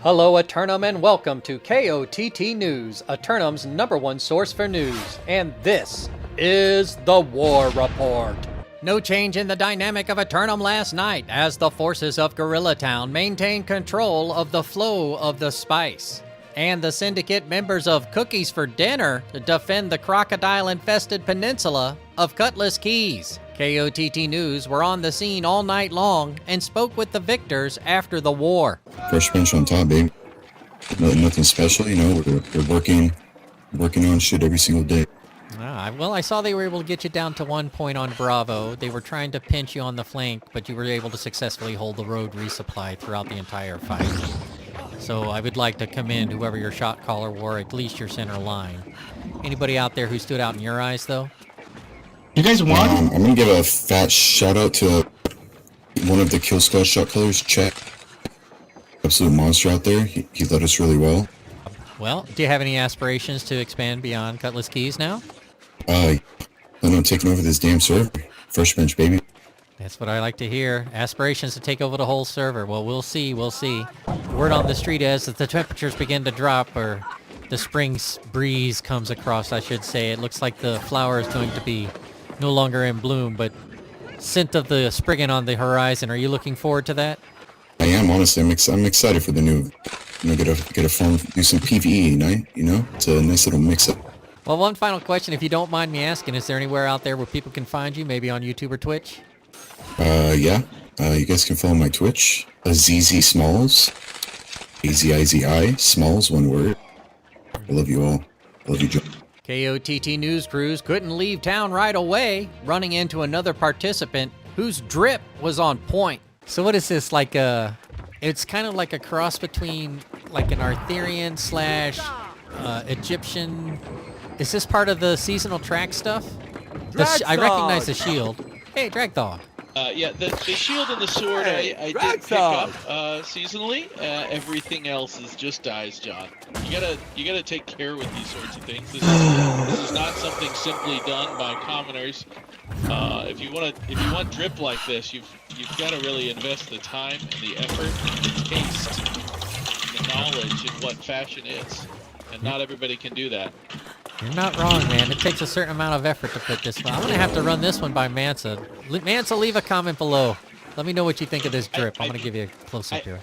Hello, Eternum, and welcome to KOTT News, Eternum's #1 source for news. And this is the War Report. No change in the dynamic of Eternum last night as the forces of Gorilla Town maintained control of the flow of the spice. And the syndicate members of Cookies for Dinner defend the crocodile-infested peninsula of Cutlass Keys. KOTT News were on the scene all night long and spoke with the victors after the war. Fresh bench on top, babe. Nothing special, you know. We're working on shit every single day. Well, I saw they were able to get you down to 1 point on Bravo. They were trying to pinch you on the flank, but you were able to successfully hold the road resupply throughout the entire fight. So I would like to commend whoever your shot caller were, at least your center line. Anybody out there who stood out in your eyes, though? You guys won? I'm gonna give a fat shout out to one of the Kill Squad shot callers, Chat. Absolute monster out there. He led us really well. Well, do you have any aspirations to expand beyond Cutlass Keys now? I plan on taking over this damn server. Fresh bench, baby. That's what I like to hear. Aspirations to take over the whole server. Well, we'll see. Word on the street is that the temperatures begin to drop, or the spring breeze comes across, I should say. It looks like the flower is going to be no longer in bloom, but scent of the spring on the horizon. Are you looking forward to that? I am, honestly. I'm excited for the new, get a phone, do some PvE night, you know? It's a nice little mix-up. Well, one final question, if you don't mind me asking. Is there anywhere out there where people can find you, maybe on YouTube or Twitch? Yeah. You guys can follow my Twitch, ZZ Smalls, AZIZI, Smalls, one word. I love you all. I love you, Joe. KOTT news crews couldn't leave town right away, running into another participant whose drip was on point. So what is this, like it's kind of like a cross between like an Arthurian slash Egyptian. Is this part of the seasonal track stuff? I recognize the shield. Hey, Dragthog. Yeah, the shield and the sword I did pick up seasonally. Everything else is just dies, John. You gotta take care with these sorts of things. This is not something simply done by commoners. If you want drip like this, you've got to really invest the time and the effort, the taste, the knowledge in what fashion is, and not everybody can do that. You're not wrong, man. It takes a certain amount of effort to put this one. I'm going to have to run this one by Mansa. Mansa, leave a comment below. Let me know what you think of this drip. I'm going to give you a close-up here.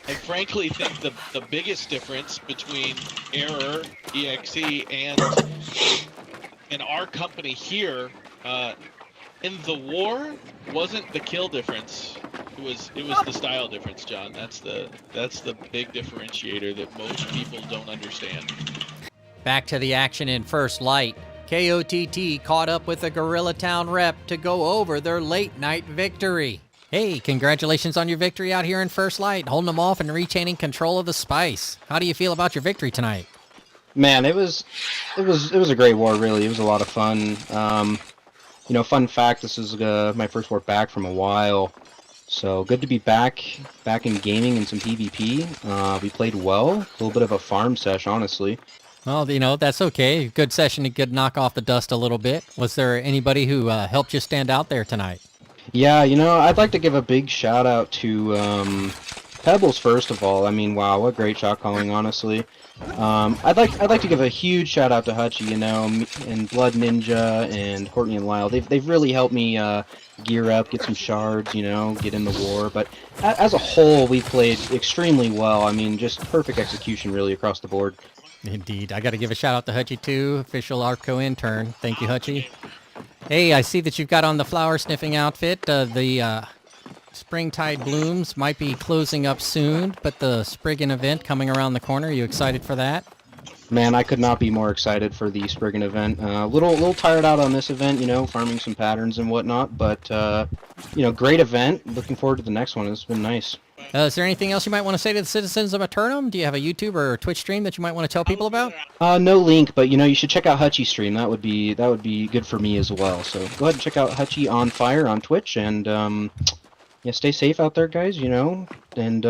I frankly think the biggest difference between Error, EXE, and our company here in the war wasn't the kill difference. It was the style difference, John. That's the big differentiator that most people don't understand. Back to the action in First Light. KOTT caught up with the Gorilla Town rep to go over their late-night victory. Hey, congratulations on your victory out here in First Light, holding them off and retaining control of the spice. How do you feel about your victory tonight? Man, it was a great war, really. It was a lot of fun. Fun fact, this is my first war back from a while. So good to be back in gaming and some PvP. We played well. A little bit of a farm sesh, honestly. Well, that's okay. Good session to good knock off the dust a little bit. Was there anybody who helped you stand out there tonight? Yeah, I'd like to give a big shout out to Pebbles first of all. I mean, wow, what great shot calling, honestly. I'd like to give a huge shout out to Hutchie, and Blood Ninja and Courtney and Lyle. They've really helped me gear up, get some shards, get in the war. But as a whole, we played extremely well. I mean, just perfect execution really across the board. Indeed. I got to give a shout out to Hutchie too, official ARPCO intern. Thank you, Hutchie. Hey, I see that you've got on the flower sniffing outfit. The Springtide Blooms might be closing up soon, but the Spriggan event coming around the corner. Are you excited for that? Man, I could not be more excited for the Spriggan event. Little tired out on this event, farming some patterns and whatnot, but great event. Looking forward to the next one. It's been nice. Is there anything else you might want to say to the citizens of Eternum? Do you have a YouTube or a Twitch stream that you might want to tell people about? No link, but you should check out Hutchie's stream. That would be good for me as well. So go ahead and check out Hutchie on Fire on Twitch, and stay safe out there, guys. And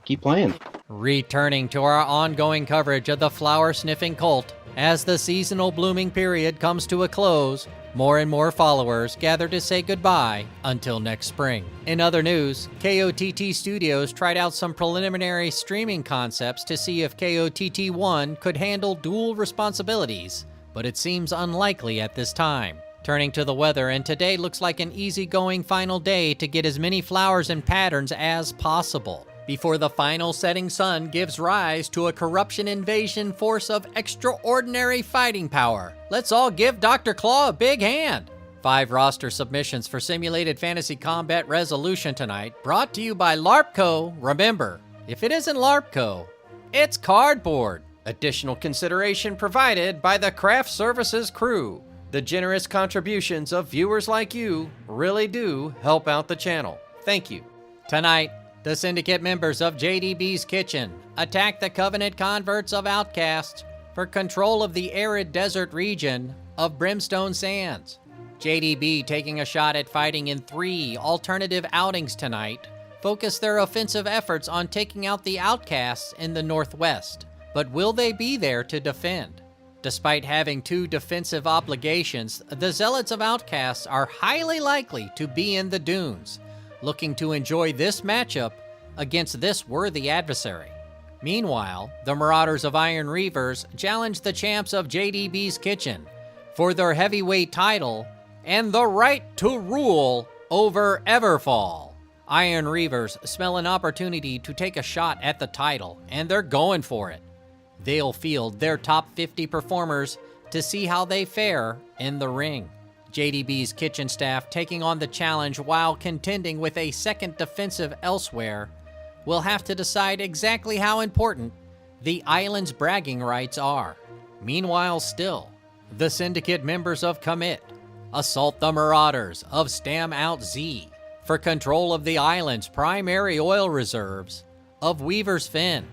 keep playing. Returning to our ongoing coverage of the flower sniffing cult, As the seasonal blooming period comes to a close, more and more followers gather to say goodbye until next spring. In other news, KOTT Studios tried out some preliminary streaming concepts to see if KOTT 1 could handle dual responsibilities, but it seems unlikely at this time. Turning to the weather, and today looks like an easygoing final day to get as many flowers and patterns as possible, before the final setting sun gives rise to a corruption invasion force of extraordinary fighting power. Let's all give Dr. Claw a big hand. 5 roster submissions for Simulated Fantasy Combat Resolution tonight, brought to you by LARPco. Remember, if it isn't LARPco, it's cardboard. Additional consideration provided by the Craft Services crew. The generous contributions of viewers like you really do help out the channel. Thank you. Tonight, the Syndicate members of JDB's Kitchen attack the Covenant converts of Outcasts for control of the arid desert region of Brimstone Sands. JDB, taking a shot at fighting in 3 alternative outings tonight, focus their offensive efforts on taking out the Outcasts in the northwest. But will they be there to defend? Despite having 2 defensive obligations, the Zealots of Outcasts are highly likely to be in the dunes, looking to enjoy this matchup against this worthy adversary. Meanwhile, the Marauders of Iron Reavers challenge the champs of JDB's Kitchen for their heavyweight title and the right to rule over Everfall. Iron Reavers smell an opportunity to take a shot at the title, and they're going for it. They'll field their top 50 performers to see how they fare in the ring. JDB's Kitchen staff, taking on the challenge while contending with a second defensive elsewhere, will have to decide exactly how important the island's bragging rights are. Meanwhile, still, the Syndicate members of Commit assault the Marauders of Stam Out Z for control of the island's primary oil reserves of Weaver's Fen.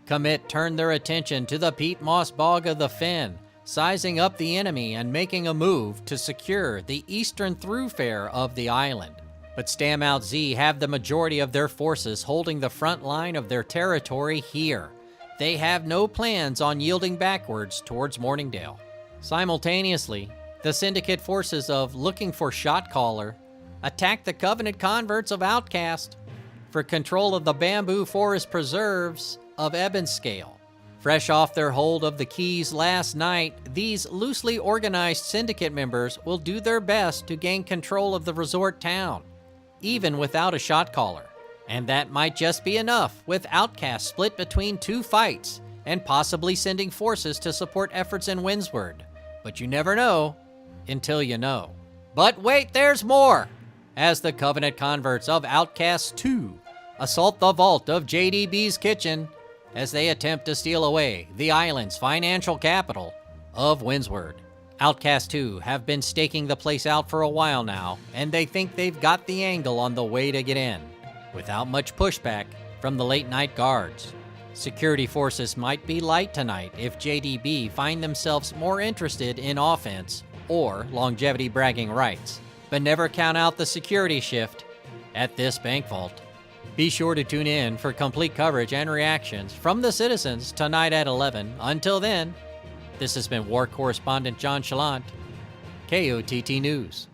Commit turn their attention to the peat moss bog of the Fen, sizing up the enemy and making a move to secure the eastern thoroughfare of the island. But Stam Out Z have the majority of their forces holding the front line of their territory here. They have no plans on yielding backwards towards Morningdale. Simultaneously, the Syndicate forces of Looking for Shotcaller attack the Covenant converts of Outcast for control of the bamboo forest preserves of Ebonscale. Fresh off their hold of the Keys last night, these loosely organized Syndicate members will do their best to gain control of the resort town, even without a shot caller. And that might just be enough, with Outcast split between 2 fights and possibly sending forces to support efforts in Windsward. But you never know until you know. But wait, there's more! As the Covenant converts of Outcast 2 assault the vault of JDB's Kitchen as they attempt to steal away the island's financial capital of Windsward. Outcast 2 have been staking the place out for a while now, and they think they've got the angle on the way to get in, without much pushback from the late-night guards. Security forces might be light tonight if JDB find themselves more interested in offense or longevity bragging rights, but never count out the security shift at this bank vault. Be sure to tune in for complete coverage and reactions from the citizens tonight at 11. Until then, this has been War Correspondent JChalant, KOTT News.